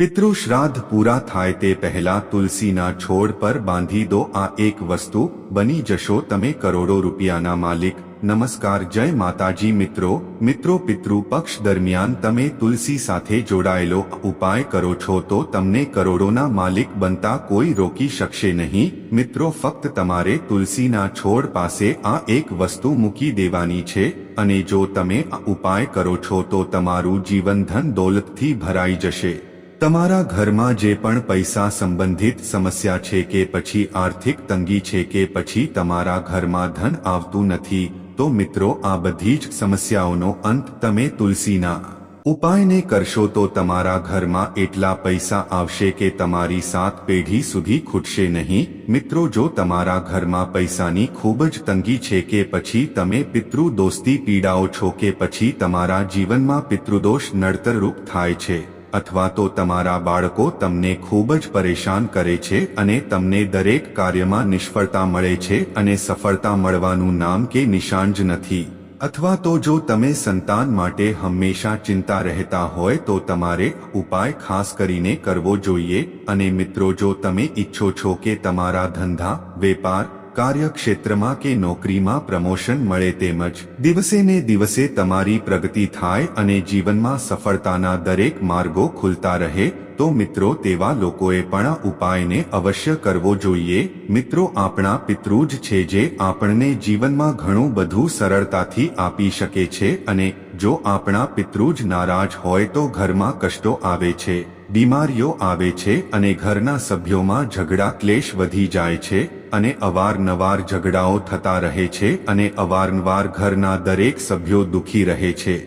પિતૃ શ્રાદ્ધ પૂરા થાય તે પહેલા તુલસીના છોડ પર બાંધી દો આ એક વસ્તુ, બની જશો તમે કરોડો રૂપિયાના માલિક। નમસ્કાર, જય માતાજી મિત્રો પિતૃ પક્ષ દરમિયાન તમે તુલસી સાથે જોડાયેલો ઉપાય કરો છો તો તમને કરોડોના માલિક બનતા કોઈ રોકી શકશે નહીં। મિત્રો, ફક્ત તમારે તુલસીના છોડ પાસે આ એક વસ્તુ મૂકી દેવાની છે અને જો તમે આ ઉપાય કરો છો તો તમારું જીવન ધન દોલતથી ભરાઈ જશે। તમારા ઘરમાં જે પણ પૈસા સંબંધિત સમસ્યા છે કે પછી આર્થિક તંગી છે કે પછી તમારા ઘરમાં ધન આવતું નથી, તો મિત્રો આ બધી જ સમસ્યાઓનો અંત તમે તુલસીના ઉપાયને કરશો તો તમારા ઘરમાં એટલા પૈસા આવશે કે તમારી 7 પેઢી સુધી ખૂટશે નહીં। મિત્રો, જો તમારા ઘરમાં પૈસાની ખૂબ જ તંગી છે કે પછી તમે પિતૃ દોષથી પીડાઓ છો કે પછી તમારા જીવનમાં પિતૃદોષ નડતરરૂપ થાય છે અથવા તો તમારા બાળકો તમને ખૂબ જ પરેશાન કરે છે અને તમને દરેક કાર્યમાં નિષ્ફળતા મળે છે અને સફળતા મળવાનું નામ કે નિશાન જ નથી, અથવા તો જો તમે સંતાન માટે હંમેશા ચિંતા રહેતા હોય તો તમારે ઉપાય ખાસ કરીને કરવો જોઈએ। અને મિત્રો, જો તમે ઈચ્છો છો કે તમારા ધંધા, વેપાર, કાર્યક્ષેત્રમાં કે નોકરીમાં પ્રમોશન મળે તેમજ દિવસે ને દિવસે તમારી પ્રગતિ થાય અને જીવનમાં સફળતાના દરેક માર્ગો ખુલતા રહે, તો મિત્રો તેવા લોકોએ પણ આ ઉપાયને અવશ્ય કરવો જોઈએ। મિત્રો, આપણા પિતૃ જ છે જે આપણને જીવનમાં ઘણું બધું સરળતાથી આપી શકે છે અને જો આપણા પિતૃ જ નારાજ હોય તો ઘરમાં કષ્ટો આવે છે, બીમારીઓ આવે છે અને ઘરના સભ્યોમાં ઝઘડા ક્લેશ વધી જાય છે અને અવારનવાર ઝઘડાઓ થતા રહે છે અને અવારનવાર ઘરના દરેક સભ્યો દુખી રહે છે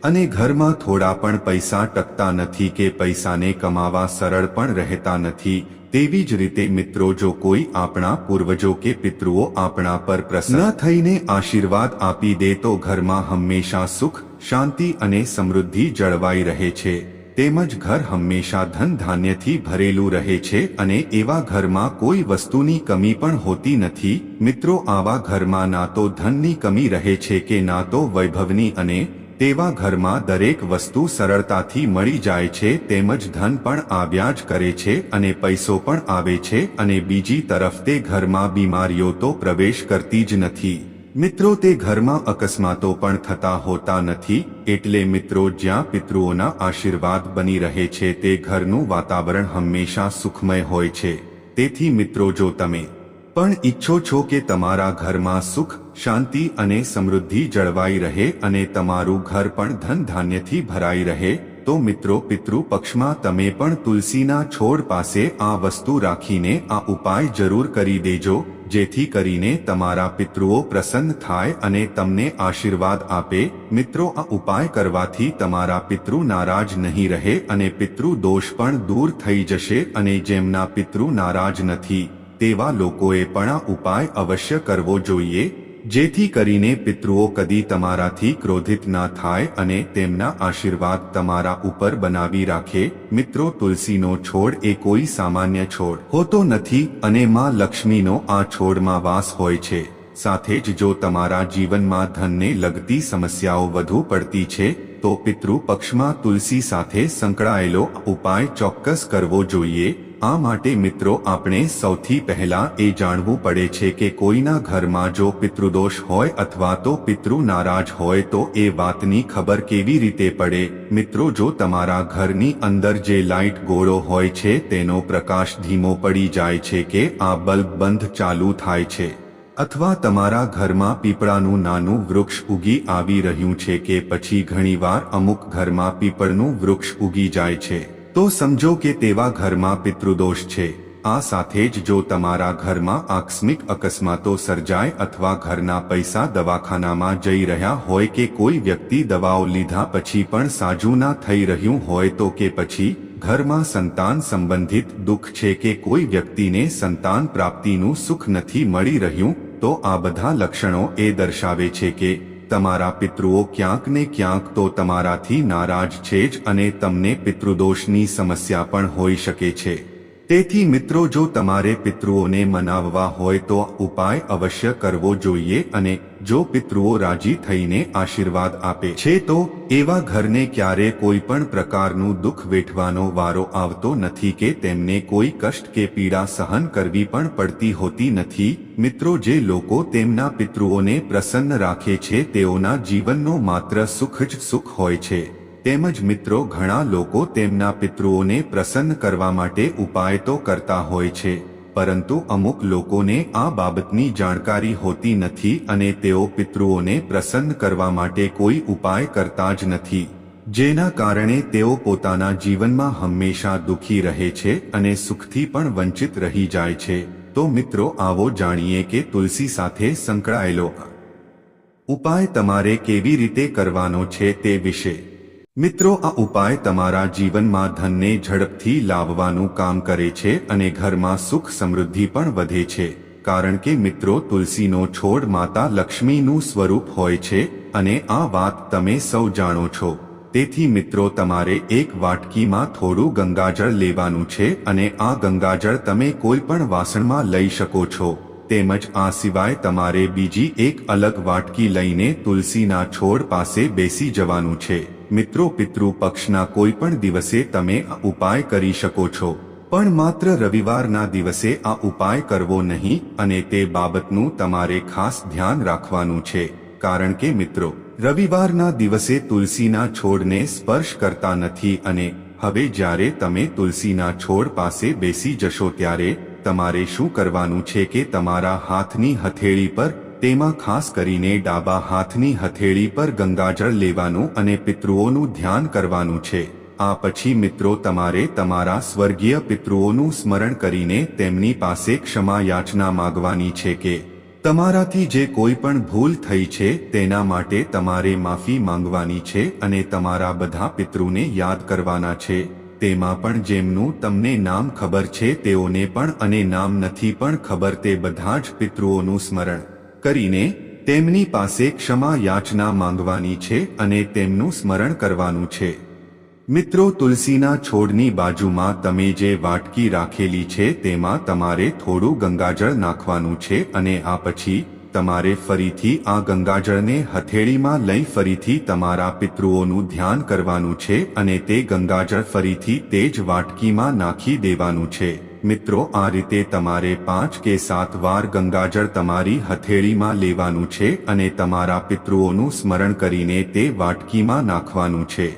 અને ઘરમાં થોડા પણ પૈસા ટકતા નથી કે પૈસાને કમાવા સરળ પણ રહેતા નથી। તેવી જ રીતે મિત્રો, જો કોઈ આપણા પૂર્વજો કે પિતૃઓ આપણા પર પ્રસન્ન થઈને આશીર્વાદ આપી દે તો ઘરમાં હંમેશા સુખ, શાંતિ અને સમૃદ્ધિ જળવાઈ રહે છે, તેમજ ઘર હંમેશા ધન ધાન્યથી ભરેલું રહે છે અને એવા ઘરમાં કોઈ વસ્તુની કમી પણ હોતી નથી। મિત્રો, આવા ઘરમાં ના તો ધનની કમી રહે છે કે ના તો વૈભવની અને તેવા ઘરમાં દરેક વસ્તુ સરળતાથી મળી જાય છે તેમજ ધન પણ આવ્યા જ કરે છે અને પૈસો પણ આવે છે અને બીજી તરફ તે ઘરમાં બીમારીઓ તો પ્રવેશ કરતી જ નથી। મિત્રો, તે ઘરમાં અકસ્માતો પણ થતા હોતા નથી। એટલે મિત્રો, જ્યાં પિતૃઓના આશીર્વાદ બની રહે છે તે ઘરનું વાતાવરણ હંમેશા સુખમય હોય છે। તેથી મિત્રો, જો તમે પણ ઈચ્છો છો કે તમારા ઘરમાં સુખ, શાંતિ અને સમૃદ્ધિ જળવાઈ રહે અને તમારું ઘર પણ ધન ધાન્યથી ભરાઈ રહે, તો મિત્રો પિતૃ પક્ષમાં તમે પણ તુલસીના છોડ પાસે આ વસ્તુ રાખીને આ ઉપાય જરૂર કરી દેજો, જેથી કરીને તમારા પિતૃઓ પ્રસન્ન થાય અને તમને આશીર્વાદ આપે। મિત્રો, આ ઉપાય કરવાથી તમારા પિતૃ નારાજ નહીં રહે અને પિતૃ દોષ પણ દૂર થઈ જશે અને જેમના પિતૃ નારાજ નથી તેવા લોકોએ પણ આ ઉપાય અવશ્ય કરવો જોઈએ, જેથી કરીને પિતૃઓ કદી તમારાથી ક્રોધિત ના થાય અને તેમના આશીર્વાદ તમારા ઉપર બનાવી રાખે। મિત્રો, તુલસીનો છોડ એ કોઈ સામાન્ય છોડ હોતો નથી અને માં લક્ષ્મીનો આ છોડમાં વાસ હોય છે। સાથે જ જો તમારા જીવનમાં ધનને લગતી સમસ્યાઓ વધુ પડતી છે તો પિતૃ પક્ષમાં તુલસી સાથે સંકળાયેલો ઉપાય ચોક્કસ કરવો જોઈએ। આ માટે મિત્રો, આપણે સૌથી પહેલા એ જાણવું પડે છે કે કોઈના ઘરમાં જો પિતૃદોષ હોય અથવા તો પિતૃ નારાજ હોય તો એ વાતની ખબર કેવી રીતે પડે। મિત્રો, જો તમારા ઘરની અંદર જે લાઇટ ગોળો હોય છે તેનો પ્રકાશ ધીમો પડી જાય છે કે આ બલ્બ બંધ ચાલુ થાય છે અથવા તમારા ઘરમાં પીપળાનું નાનું વૃક્ષ ઉગી આવી રહ્યું છે કે પછી ઘણીવાર અમુક ઘરમાં પીપળનું વૃક્ષ ઉગી જાય છે, તો સમજો કે તેવા ઘરમાં પિતૃદોષ છે। આ સાથે જ જો તમારા ઘરમાં આકસ્મિક અકસ્માતો સર્જાય અથવા ઘરના પૈસા દવાખાનામાં જઈ રહ્યા હોય કે કોઈ વ્યક્તિ દવાઓ લીધા પછી પણ સાજું ના થઈ રહ્યું હોય તો કે પછી ઘરમાં સંતાન સંબંધિત દુઃખ છે કે કોઈ વ્યક્તિને સંતાન પ્રાપ્તિનું સુખ નથી મળી રહ્યું, તો આ બધા લક્ષણો એ દર્શાવે છે કે તમારા પિતૃઓ ક્યાંક ને ક્યાંક તો તમારાથી નારાજ છે જ અને તમને પિતૃદોષની સમસ્યા પણ હોઈ શકે છે। તેથી મિત્રો, જો તમારે પિતૃઓને મનાવવા હોય તો ઉપાય અવશ્ય કરવો જોઈએ, અને જો પિતૃઓ રાજી થઈને આશીર્વાદ આપે છે તો એવા ઘરને ક્યારે કોઈ પણ પ્રકારનું દુઃખ વેઠવાનો વારો આવતો નથી કે તેમને કોઈ કષ્ટ કે પીડા સહન કરવી પણ પડતી હોતી નથી. મિત્રો, જે લોકો તેમના પિતૃઓને પ્રસન્ન રાખે છે તેઓના જીવનનો માત્ર સુખ જ સુખ હોય છે. તેમજ મિત્રો, ઘણા લોકો તેમના પિતૃઓને પ્રસન્ન કરવા માટે ઉપાય તો કરતા હોય છે, પરંતુ અમુક લોકોને આ બાબતની જાણકારી હોતી નથી અને તેઓ પિતૃઓને પ્રસન્ન કરવા માટે કોઈ ઉપાય કરતા જ નથી, જેના કારણે તેઓ પોતાના જીવનમાં હંમેશા દુઃખી રહે છે અને સુખથી પણ વંચિત રહી જાય છે. તો મિત્રો, આવો જાણીએ કે તુલસી સાથે સંકળાયેલો ઉપાય તમારે કેવી રીતે કરવાનો છે તે વિશે. મિત્રો, આ ઉપાય તમારા જીવનમાં ધનને ઝડપથી લાવવાનું કામ કરે છે અને ઘરમાં સુખ સમૃદ્ધિ પણ વધે છે, કારણ કે મિત્રો, તુલસીનો છોડ માતા લક્ષ્મીનું સ્વરૂપ હોય છે અને આ વાત તમે સૌ જાણો છો. તેથી મિત્રો, તમારે એક વાટકીમાં થોડું ગંગાજળ લેવાનું છે અને આ ગંગાજળ તમે કોઈ પણ વાસણમાં લઈ શકો છો. તેમજ આ સિવાય તમારે બીજી એક અલગ વાટકી લઈને તુલસીના છોડ પાસે બેસી જવાનું છે. મિત્રો, પિતૃ પક્ષના કોઈ પણ દિવસે તમે આ ઉપાય કરી શકો છો, પણ માત્ર રવિવારના દિવસે આ ઉપાય કરવો નહીં, અને તે બાબતનું તમારે ખાસ ધ્યાન રાખવાનું છે, કારણ કે મિત્રો, રવિવારના દિવસે તુલસીના છોડને સ્પર્શ કરતા નથી. અને હવે જ્યારે તમે તુલસીના છોડ પાસે બેસી જશો ત્યારે તમારે શું કરવાનું છે કે તમારા હાથની હથેળી પર, તેમાં ખાસ કરીને ડાબા હાથની હથેળી પર ગંગાજળ લેવાનું અને પિતૃઓનું ધ્યાન કરવાનું છે. આ પછી મિત્રો, તમારે તમારા સ્વર્ગીય પિતૃઓનું સ્મરણ કરીને તેમની પાસે ક્ષમા યાચના માંગવાની છે કે તમારાથી જે કોઈ પણ ભૂલ થઈ છે તેના માટે તમારે માફી માંગવાની છે અને તમારા બધા પિતૃને યાદ કરવાના છે. તેમાં પણ જેમનું તમને નામ ખબર છે તેઓને પણ, અને નામ નથી પણ ખબર તે બધા જ પિતૃઓનું સ્મરણ કરીને તેમની પાસે ક્ષમા યાચના માંગવાની છે અને તેમનું સ્મરણ કરવાનું છે. મિત્રો, તુલસીના છોડની બાજુમાં તમે જે વાટકી રાખેલી છે તેમાં તમારે થોડું ગંગાજળ નાખવાનું છે અને આ પછી તમારે ફરીથી આ ગંગાજળને હથેળીમાં લઈ ફરીથી તમારા પિતૃઓનું ધ્યાન કરવાનું છે અને તે ગંગાજળ ફરીથી તે જ વાટકીમાં નાખી દેવાનું છે. મિત્રો, આ રીતે તમારે 5 કે 7 વાર ગંગાજળ તમારી હથેળીમાં લેવાનું છે અને તમારા પિતૃઓનું સ્મરણ કરીને તે વાટકીમાં નાખવાનું છે.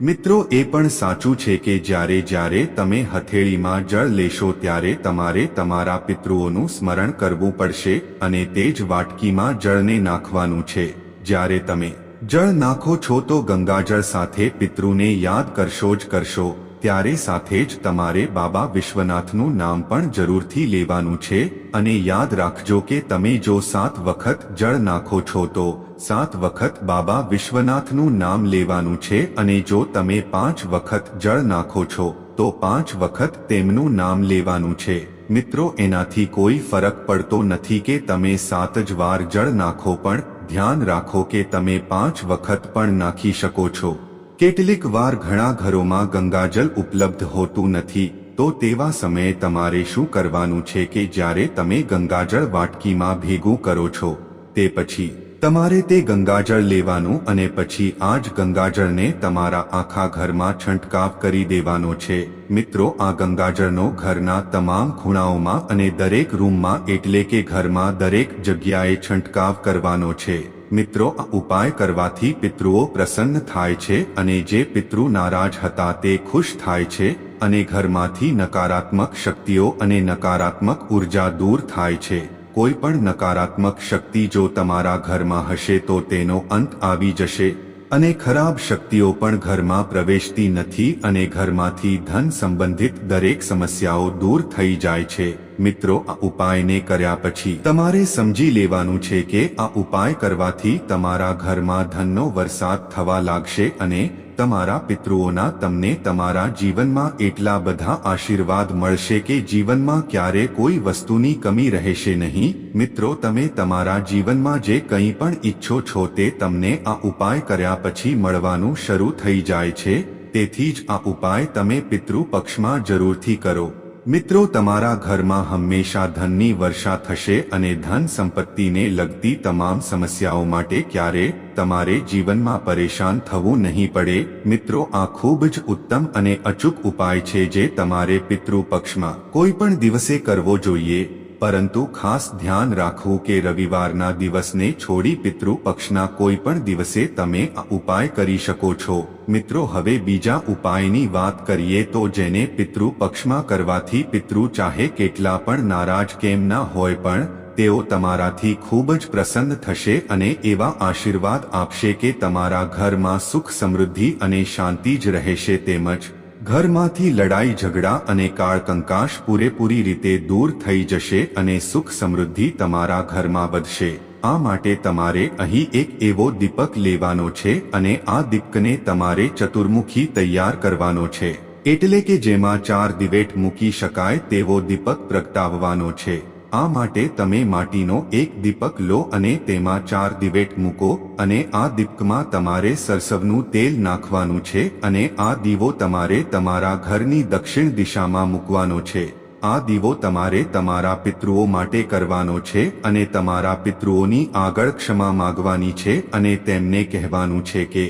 મિત્રો, એ પણ સાચું છે કે જ્યારે જ્યારે તમે હથેળીમાં જળ લેશો ત્યારે તમારે તમારા પિતૃઓનું સ્મરણ કરવું પડશે અને તે જ વાટકીમાં જળને નાખવાનું છે. જ્યારે તમે જળ નાખો છો તો ગંગાજળ સાથે પિતૃને યાદ કરશો જ કરશો, ત્યારે સાથે જ તમારે બાબા વિશ્વનાથનું નામ પણ જરૂરથી લેવાનું છે. અને યાદ રાખજો કે તમે જો 7 વખત જળ નાખો છો તો 7 વખત બાબા વિશ્વનાથનું નામ લેવાનું છે, અને જો તમે 5 વખત જળ નાખો છો તો 5 વખત તેમનું નામ લેવાનું છે. મિત્રો, એનાથી કોઈ ફરક પડતો નથી કે તમે 7 જ વાર જળ નાખો, પણ ધ્યાન રાખો કે તમે 5 વખત પણ નાખી શકો છો. કેટલીક વાર ઘણા ઘરોમાં ગંગાજળ ઉપલબ્ધ હોતું નથી, તો તેવા સમયે તમારે શું કરવાનું છે કે જ્યારે તમે ગંગાજળ વાટકીમાં ભેગું કરો છો તે પછી તમારે તે ગંગાજળ લેવાનું અને પછી આ જ ગંગાજળને તમારા આખા ઘરમાં છંટકાવ કરી દેવાનો છે. મિત્રો, આ ગંગાજળનો ઘરના તમામ ખૂણાઓમાં અને દરેક રૂમમાં, એટલે કે ઘરમાં દરેક જગ્યાએ છંટકાવ કરવાનો છે. મિત્રો, આ ઉપાય કરવાથી પિતૃઓ પ્રસન્ન થાય છે અને જે પિતૃ નારાજ હતા તે ખુશ થાય છે અને ઘરમાંથી નકારાત્મક શક્તિઓ અને નકારાત્મક ઉર્જા દૂર થાય છે. કોઈ પણ નકારાત્મક શક્તિ જો તમારા ઘરમાં હશે તો તેનો અંત આવી જશે અને ખરાબ શક્તિઓ પણ ઘરમાં પ્રવેશતી નથી અને ઘરમાંથી ધન સંબંધિત દરેક સમસ્યાઓ દૂર થઈ જાય છે. મિત્રો, આ ઉપાયને કર્યા પછી તમારે સમજી લેવાનું છે કે આ ઉપાય કરવાથી તમારા ઘરમાં ધનનો વરસાદ થવા લાગશે અને તમારા પિતૃઓના તમને તમારા જીવનમાં એટલા બધા આશીર્વાદ મળશે કે જીવનમાં ક્યારે કોઈ વસ્તુની કમી રહેશે નહીં. મિત્રો, તમે તમારા જીવનમાં જે કંઈ પણ ઈચ્છો છો તે તમને આ ઉપાય કર્યા પછી મળવાનું શરૂ થઈ જાય છે. તેથી જ આ ઉપાય તમે પિતૃ પક્ષમાં જરૂરથી કરો. મિત્રો, તમારા ઘરમાં હંમેશા ધનની વર્ષા થશે અને ધન સંપત્તિને લગતી તમામ સમસ્યાઓ માટે ક્યારે તમારે જીવનમાં પરેશાન થવું નહીં પડે. મિત્રો, આ ખૂબ જ ઉત્તમ અને અચૂક ઉપાય છે જે તમારે પિતૃ પક્ષમાં કોઈ પણ દિવસે કરવો જોઈએ, પરંતુ ખાસ ધ્યાન રાખવું કે રવિવારના દિવસને છોડી પિતૃ પક્ષના કોઈ પણ દિવસે તમે આ ઉપાય કરી શકો છો. મિત્રો, હવે બીજા ઉપાયની વાત કરીએ તો જેને પિતૃ પક્ષમાં કરવાથી પિતૃ ચાહે કેટલા પણ નારાજ કેમ ના હોય પણ તેઓ તમારાથી ખૂબ જ પ્રસન્ન થશે અને એવા આશીર્વાદ આપશે કે તમારા ઘરમાં સુખ સમૃદ્ધિ અને શાંતિ જ રહેશે, તેમજ ઘરમાંથી લડાઈ ઝઘડા અને કાળ કંકાશ પૂરેપૂરી રીતે દૂર થઈ જશે અને સુખ સમૃદ્ધિ તમારા ઘરમાં વધશે. આ માટે તમારે અહીં એક એવો દીપક લેવાનો છે અને આ દીપકને તમારે ચતુર્મુખી તૈયાર કરવાનો છે, એટલે કે જેમાં 4 દિવેટ મૂકી શકાય તેવો દીપક પ્રગટાવવાનો છે. આ માટે તમે માટીનો એક દીપક લો અને તેમાં 4 દિવેટ મૂકો અને આ દીપકમાં તમારે સરસવનું તેલ નાખવાનું છે અને આ દીવો તમારે તમારા ઘરની દક્ષિણ દિશામાં મૂકવાનો છે. આ દીવો તમારે તમારા પિતૃઓ માટે કરવાનો છે અને તમારા પિતૃઓની આગળ ક્ષમા માગવાની છે અને તેમને કહેવાનું છે કે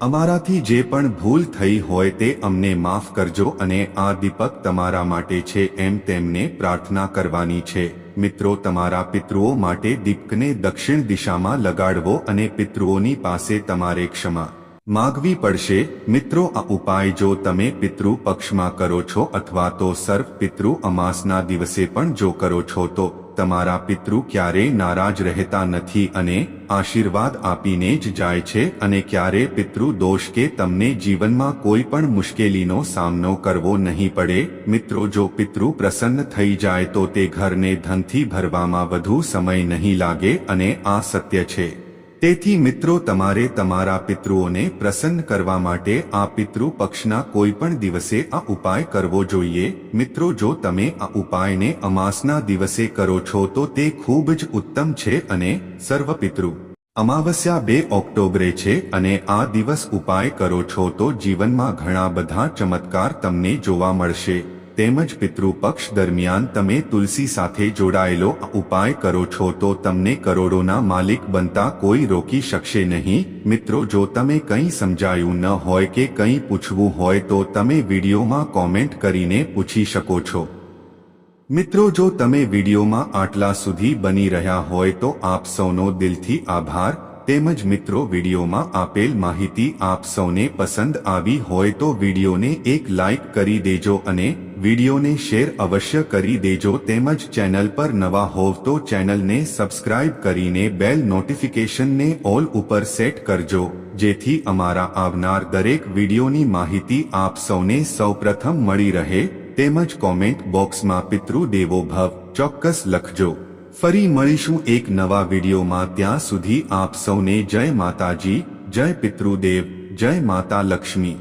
અમારાથી જે પણ ભૂલ થઈ હોય તે અમને માફ કરજો અને આ દીપક તમારા માટે છે એમ તેમને પ્રાર્થના કરવાની છે. મિત્રો, તમારા પિતૃઓ માટે દીપકને દક્ષિણ દિશામાં લગાડવો અને પિતૃઓની પાસે તમારે ક્ષમા માગવી પડશે. મિત્રો, આ ઉપાય જો તમે પિતૃ પક્ષમાં કરો છો અથવા તો સર્વ પિતૃ અમાસના દિવસે પણ જો કરો છો તો તમારા પિતૃ ક્યારેય નારાજ રહેતા નથી અને આશીર્વાદ આપીને જ જાય છે અને ક્યારે પિતૃ દોષ કે તમને જીવનમાં કોઈ પણ મુશ્કેલીનો સામનો કરવો નહીં પડે. મિત્રો, જો પિતૃ પ્રસન્ન થઈ જાય તો તે ઘરને ધનથી ભરવામાં વધુ સમય નહીં લાગે અને આ સત્ય છે. તેથી મિત્રો, તમારે તમારા પિતૃઓને પ્રસન્ન કરવા માટે આ પિતૃ પક્ષના કોઈ પણ દિવસે આ ઉપાય કરવો જોઈએ. મિત્રો, જો તમે આ ઉપાયને અમાસના દિવસે કરો છો તો તે ખૂબ જ ઉત્તમ છે અને સર્વ પિતૃ અમાવસ્યા 2 ઓક્ટોબરે છે અને આ દિવસ ઉપાય કરો છો તો જીવનમાં ઘણા બધા ચમત્કાર તમને જોવા મળશે. તેમજ પિતૃ પક્ષ દરમિયાન તમે તુલસી સાથે જોડાયેલો આ ઉપાય કરો છો તો તમને કરોડોના માલિક બનતા કોઈ રોકી શકશે નહીં. મિત્રો, જો તમે કંઈ સમજાયું ન હોય કે કંઈ પૂછવું હોય તો તમે વિડીયોમાં કોમેન્ટ કરીને પૂછી શકો છો. મિત્રો, જો તમે વિડીયોમાં આટલા સુધી બની રહ્યા હોય તો આપ સૌનો દિલથી આભાર. તેમજ મિત્રો, વિડીયોમાં આપેલ માહિતી આપ સૌને પસંદ આવી હોય તો વિડીયોને એક લાઇક કરી દેજો અને વિડીયોને શેર અવશ્ય કરી દેજો. તેમજ ચેનલ પર નવા હોવ તો ચેનલને સબસ્ક્રાઇબ કરીને બેલ નોટિફિકેશનને ઓલ ઉપર સેટ કરજો, જેથી અમારા આવનાર દરેક વિડીયોની માહિતી આપ સૌને સૌપ્રથમ મળી રહે. તેમજ કોમેન્ટ બોક્સમાં પિતૃ દેવો ભવ ચોક્કસ લખજો. ફરી મળીશું એક નવા વિડીયોમાં. ત્યાં સુધી આપ સૌને જય માતાજી, જય પિતૃદેવ, જય માતા લક્ષ્મી.